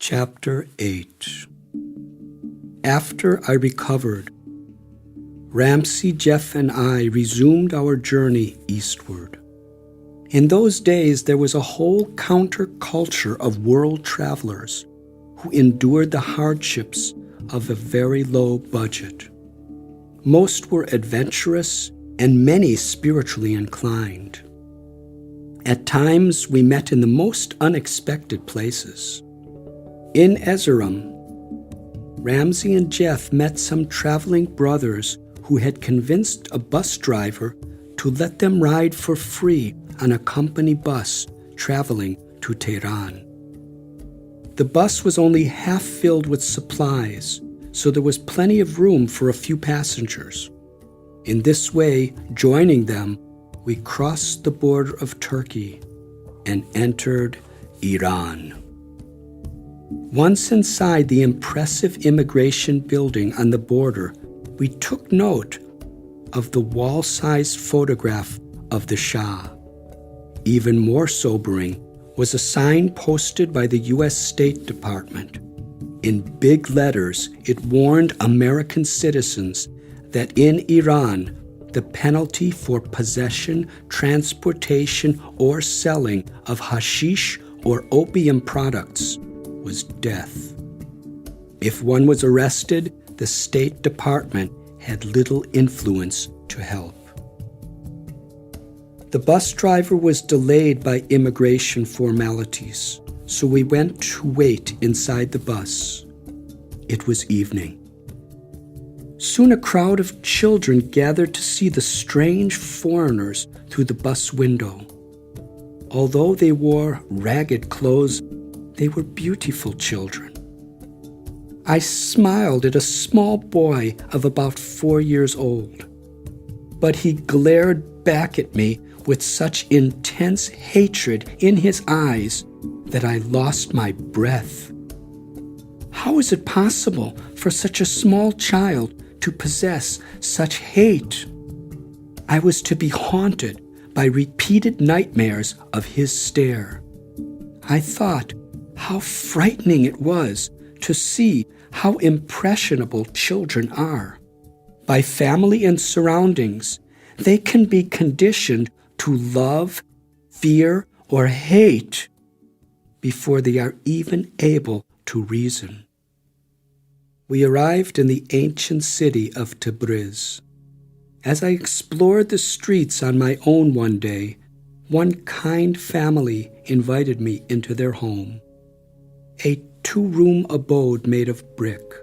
Chapter 8. After I recovered, Ramsey, Jeff, and I resumed our journey eastward. In those days, there was a whole counterculture of world travelers who endured the hardships of a very low budget. Most were adventurous and many spiritually inclined. At times, we met in the most unexpected places. In Erzurum, Ramsey and Jeff met some traveling brothers who had convinced a bus driver to let them ride for free on a company bus traveling to Tehran. The bus was only half filled with supplies, so there was plenty of room for a few passengers. In this way, joining them, we crossed the border of Turkey and entered Iran. Once inside the impressive immigration building on the border, we took note of the wall-sized photograph of the Shah. Even more sobering was a sign posted by the U.S. State Department. In big letters, it warned American citizens that in Iran, the penalty for possession, transportation, or selling of hashish or opium products was death. If one was arrested, the State Department had little influence to help. The bus driver was delayed by immigration formalities, so we went to wait inside the bus. It was evening. Soon a crowd of children gathered to see the strange foreigners through the bus window. Although they wore ragged clothes, they were beautiful children. I smiled at a small boy of about 4 years old, but he glared back at me with such intense hatred in his eyes that I lost my breath. How is it possible for such a small child to possess such hate? I was to be haunted by repeated nightmares of his stare. I thought how frightening it was to see how impressionable children are. By family and surroundings, they can be conditioned to love, fear, or hate before they are even able to reason. We arrived in the ancient city of Tabriz. As I explored the streets on my own one day, one kind family invited me into their home. A 2-room abode made of brick.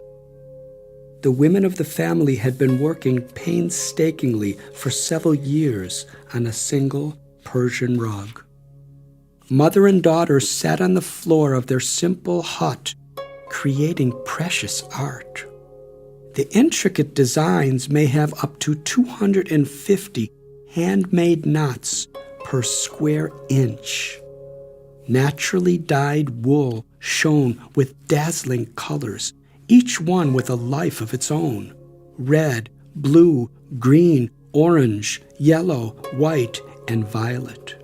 The women of the family had been working painstakingly for several years on a single Persian rug. Mother and daughter sat on the floor of their simple hut, creating precious art. The intricate designs may have up to 250 handmade knots per square inch. Naturally dyed wool shone with dazzling colors, each one with a life of its own. Red, blue, green, orange, yellow, white, and violet.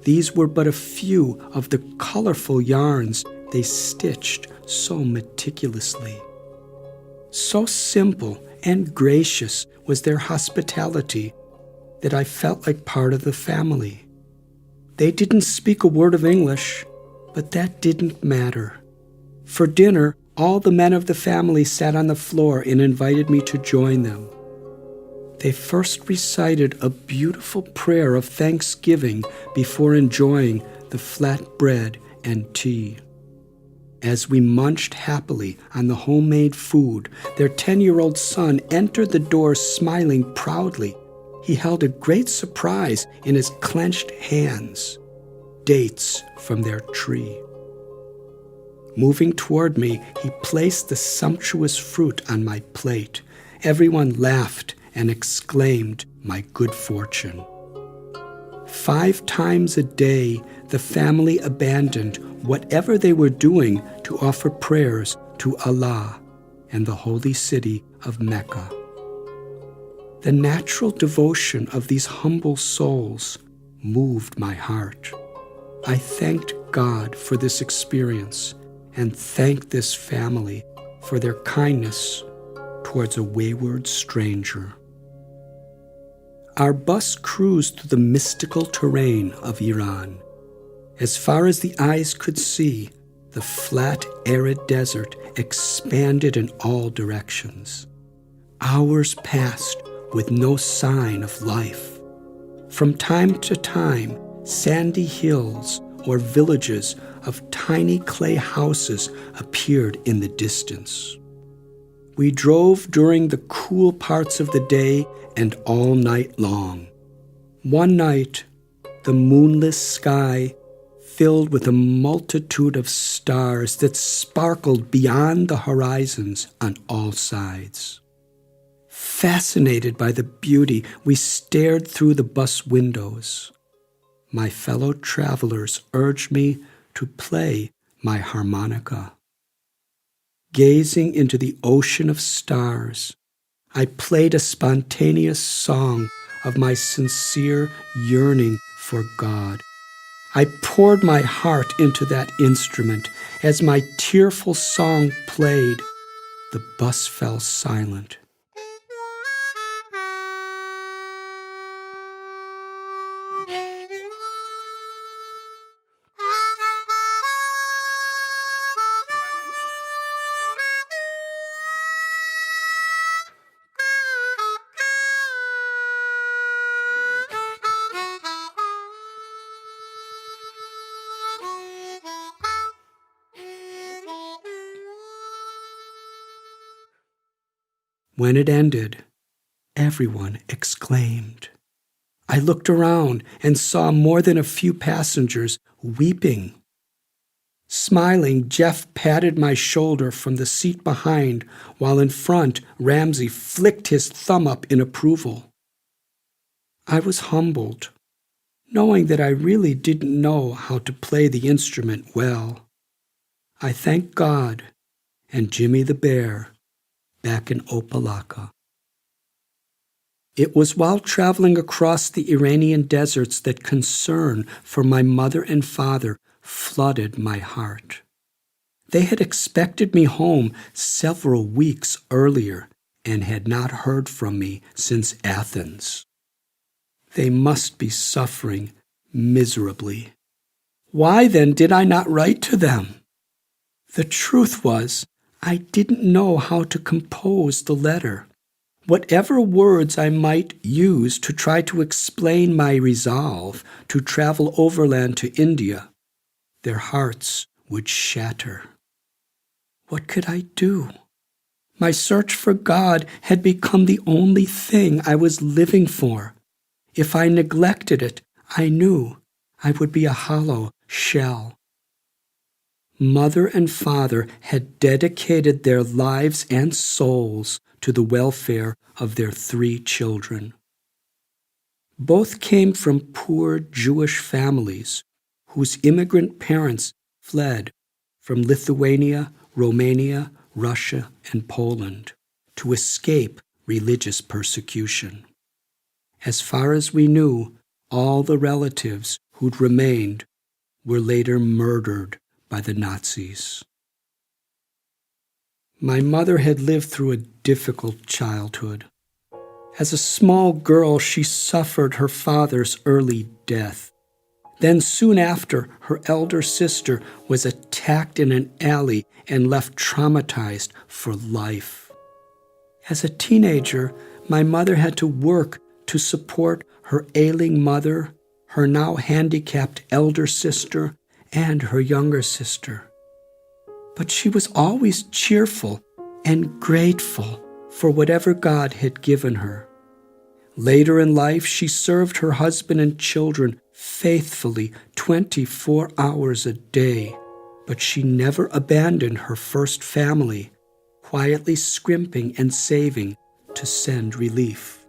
These were but a few of the colorful yarns they stitched so meticulously. So simple and gracious was their hospitality that I felt like part of the family. They didn't speak a word of English, but that didn't matter. For dinner, all the men of the family sat on the floor and invited me to join them. They first recited a beautiful prayer of thanksgiving before enjoying the flat bread and tea. As we munched happily on the homemade food, their 10-year-old son entered the door smiling proudly. He held a great surprise in his clenched hands, dates from their tree. Moving toward me, he placed the sumptuous fruit on my plate. Everyone laughed and exclaimed my good fortune. 5 times a day, the family abandoned whatever they were doing to offer prayers to Allah and the holy city of Mecca. The natural devotion of these humble souls moved my heart. I thanked God for this experience and thank this family for their kindness towards a wayward stranger. Our bus cruised through the mystical terrain of Iran. As far as the eyes could see, the flat, arid desert expanded in all directions. Hours passed with no sign of life. From time to time, sandy hills or villages of tiny clay houses appeared in the distance. We drove during the cool parts of the day and all night long. One night, the moonless sky filled with a multitude of stars that sparkled beyond the horizons on all sides. Fascinated by the beauty, we stared through the bus windows. My fellow travelers urged me to play my harmonica. Gazing into the ocean of stars, I played a spontaneous song of my sincere yearning for God. I poured my heart into that instrument. As my tearful song played, the bus fell silent. When it ended, everyone exclaimed. I looked around and saw more than a few passengers weeping. Smiling, Jeff patted my shoulder from the seat behind, while in front, Ramsey flicked his thumb up in approval. I was humbled, knowing that I really didn't know how to play the instrument well. I thanked God and Jimmy the Bear back in Opelika. It was while traveling across the Iranian deserts that concern for my mother and father flooded my heart. They had expected me home several weeks earlier and had not heard from me since Athens. They must be suffering miserably. Why then did I not write to them? The truth was, I didn't know how to compose the letter. Whatever words I might use to try to explain my resolve to travel overland to India, their hearts would shatter. What could I do? My search for God had become the only thing I was living for. If I neglected it, I knew I would be a hollow shell. Mother and father had dedicated their lives and souls to the welfare of their 3 children. Both came from poor Jewish families whose immigrant parents fled from Lithuania, Romania, Russia, and Poland to escape religious persecution. As far as we knew, all the relatives who'd remained were later murdered by the Nazis. My mother had lived through a difficult childhood. As a small girl, she suffered her father's early death. Then soon after, her elder sister was attacked in an alley and left traumatized for life. As a teenager, my mother had to work to support her ailing mother, her now handicapped elder sister, and her younger sister. But she was always cheerful and grateful for whatever God had given her. Later in life, she served her husband and children faithfully 24 hours a day, but she never abandoned her first family, quietly scrimping and saving to send relief.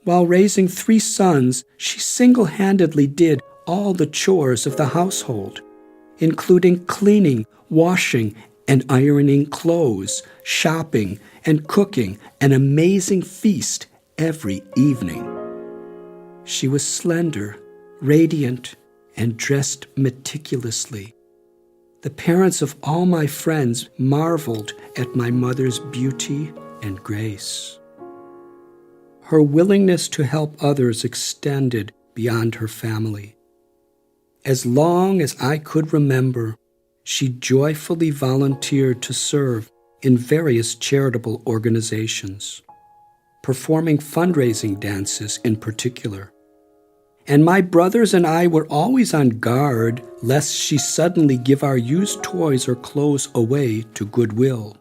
While raising 3 sons, she single-handedly did all the chores of the household, including cleaning, washing, and ironing clothes, shopping, and cooking an amazing feast every evening. She was slender, radiant, and dressed meticulously. The parents of all my friends marveled at my mother's beauty and grace. Her willingness to help others extended beyond her family. As long as I could remember, she joyfully volunteered to serve in various charitable organizations, performing fundraising dances in particular. And my brothers and I were always on guard lest she suddenly give our used toys or clothes away to Goodwill.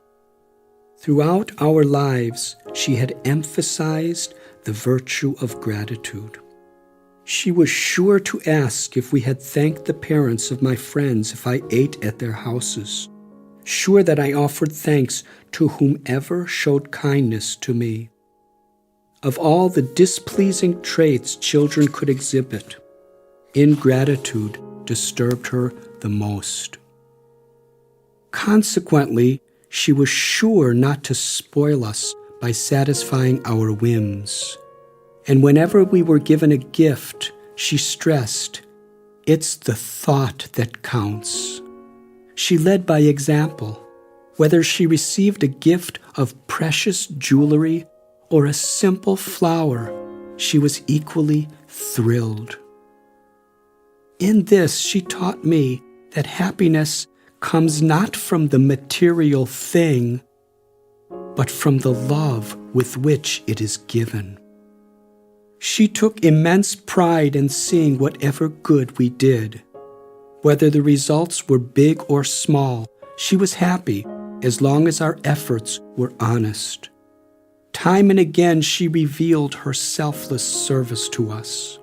Throughout our lives, she had emphasized the virtue of gratitude. She was sure to ask if we had thanked the parents of my friends if I ate at their houses, sure that I offered thanks to whomever showed kindness to me. Of all the displeasing traits children could exhibit, ingratitude disturbed her the most. Consequently, she was sure not to spoil us by satisfying our whims. And whenever we were given a gift, she stressed, "It's the thought that counts." She led by example. Whether she received a gift of precious jewelry or a simple flower, she was equally thrilled. In this, she taught me that happiness comes not from the material thing, but from the love with which it is given. She took immense pride in seeing whatever good we did. Whether the results were big or small, she was happy as long as our efforts were honest. Time and again she revealed her selfless service to us.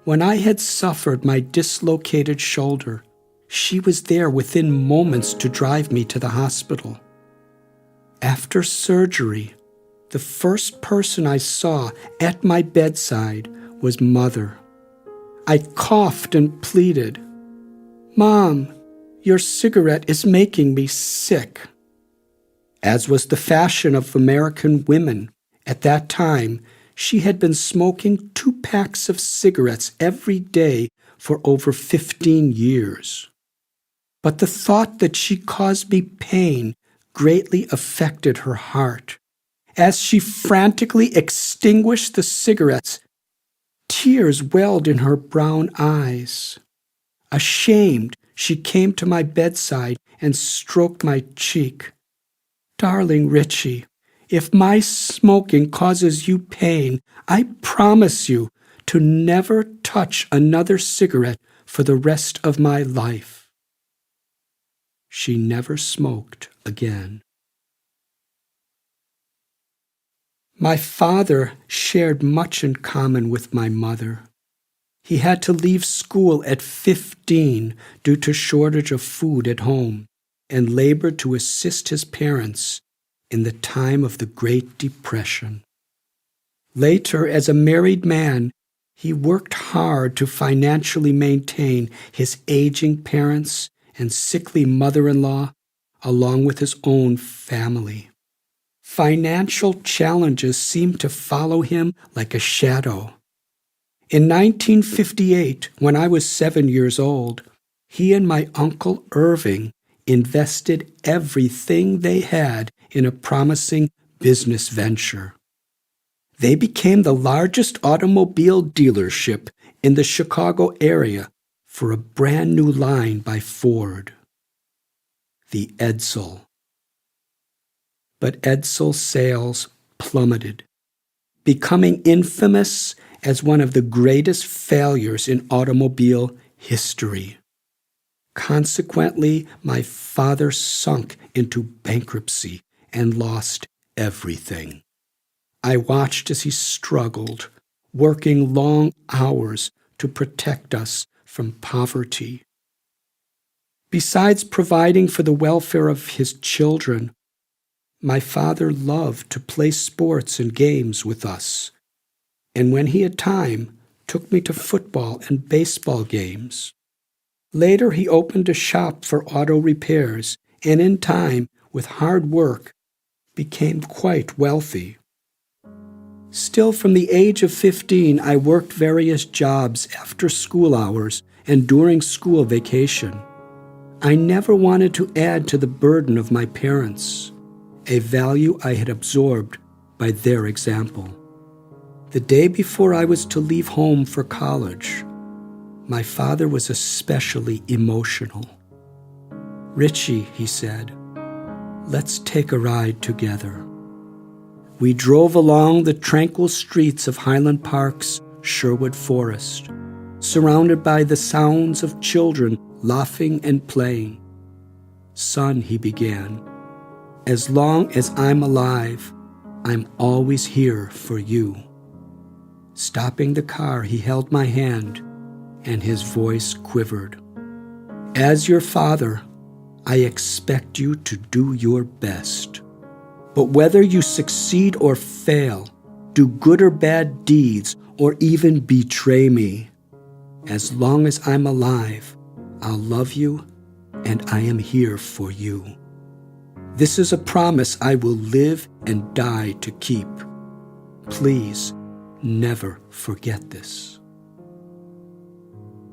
When I had suffered my dislocated shoulder, she was there within moments to drive me to the hospital. After surgery, the first person I saw at my bedside was Mother. I coughed and pleaded, "Mom, your cigarette is making me sick." As was the fashion of American women at that time, she had been smoking 2 packs of cigarettes every day for over 15 years. But the thought that she caused me pain greatly affected her heart. As she frantically extinguished the cigarettes, tears welled in her brown eyes. Ashamed, she came to my bedside and stroked my cheek. "Darling Richie, if my smoking causes you pain, I promise you to never touch another cigarette for the rest of my life." She never smoked again. My father shared much in common with my mother. He had to leave school at 15 due to shortage of food at home, and labored to assist his parents in the time of the Great Depression. Later, as a married man, he worked hard to financially maintain his aging parents and sickly mother-in-law, along with his own family. Financial challenges seemed to follow him like a shadow. In 1958, when I was 7 years old, he and my Uncle Irving invested everything they had in a promising business venture. They became the largest automobile dealership in the Chicago area for a brand new line by Ford, the Edsel. But Edsel's sales plummeted, becoming infamous as one of the greatest failures in automobile history. Consequently, my father sunk into bankruptcy and lost everything. I watched as he struggled, working long hours to protect us from poverty. Besides providing for the welfare of his children, my father loved to play sports and games with us, and when he had time, took me to football and baseball games. Later, he opened a shop for auto repairs, and in time, with hard work, became quite wealthy. Still, from the age of 15, I worked various jobs after school hours and during school vacation. I never wanted to add to the burden of my parents, a value I had absorbed by their example. The day before I was to leave home for college, my father was especially emotional. "Richie," he said, "let's take a ride together." We drove along the tranquil streets of Highland Park's Sherwood Forest, surrounded by the sounds of children laughing and playing. "Son," he began, "as long as I'm alive, I'm always here for you." Stopping the car, he held my hand, and his voice quivered. "As your father, I expect you to do your best. But whether you succeed or fail, do good or bad deeds, or even betray me, as long as I'm alive, I'll love you, and I am here for you. This is a promise I will live and die to keep. Please never forget this."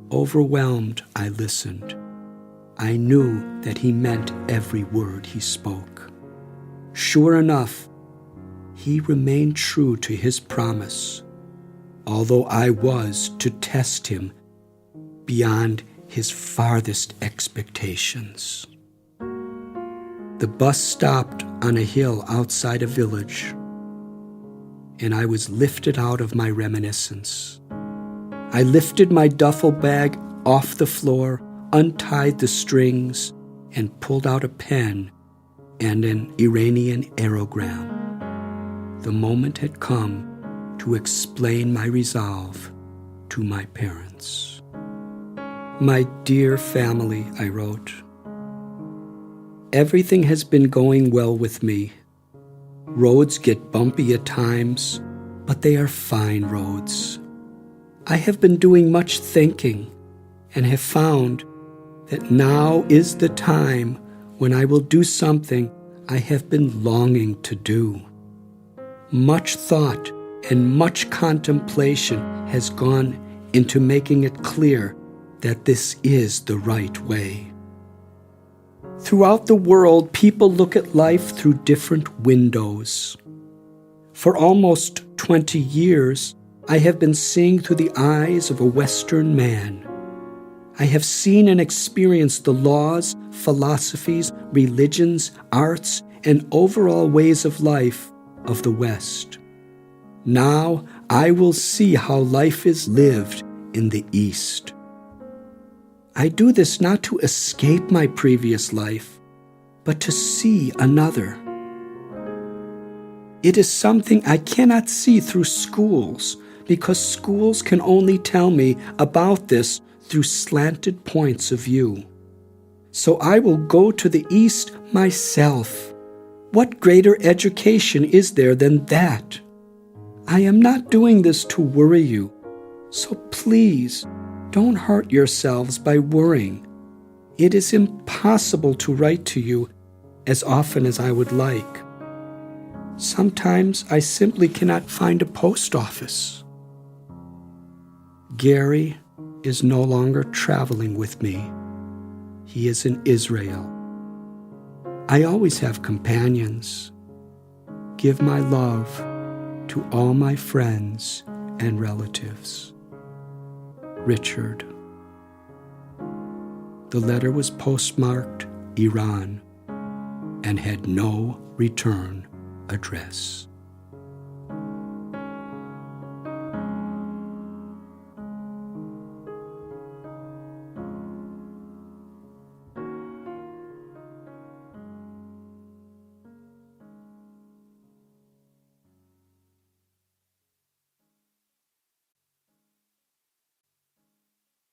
Overwhelmed, I listened. I knew that he meant every word he spoke. Sure enough, he remained true to his promise, although I was to test him beyond his farthest expectations. The bus stopped on a hill outside a village, and I was lifted out of my reminiscence. I lifted my duffel bag off the floor, untied the strings, and pulled out a pen and an Iranian aerogram. The moment had come to explain my resolve to my parents. "My dear family," I wrote, "everything has been going well with me. Roads get bumpy at times, but they are fine roads. I have been doing much thinking and have found that now is the time when I will do something I have been longing to do. Much thought and much contemplation has gone into making it clear that this is the right way. Throughout the world, people look at life through different windows. For almost 20 years, I have been seeing through the eyes of a Western man. I have seen and experienced the laws, philosophies, religions, arts, and overall ways of life of the West. Now I will see how life is lived in the East. I do this not to escape my previous life, but to see another. It is something I cannot see through schools, because schools can only tell me about this through slanted points of view. So I will go to the East myself. What greater education is there than that? I am not doing this to worry you, so please don't hurt yourselves by worrying. It is impossible to write to you as often as I would like. Sometimes I simply cannot find a post office. Gary is no longer traveling with me. He is in Israel. I always have companions. Give my love to all my friends and relatives. Richard. The letter was postmarked Iran and had no return address.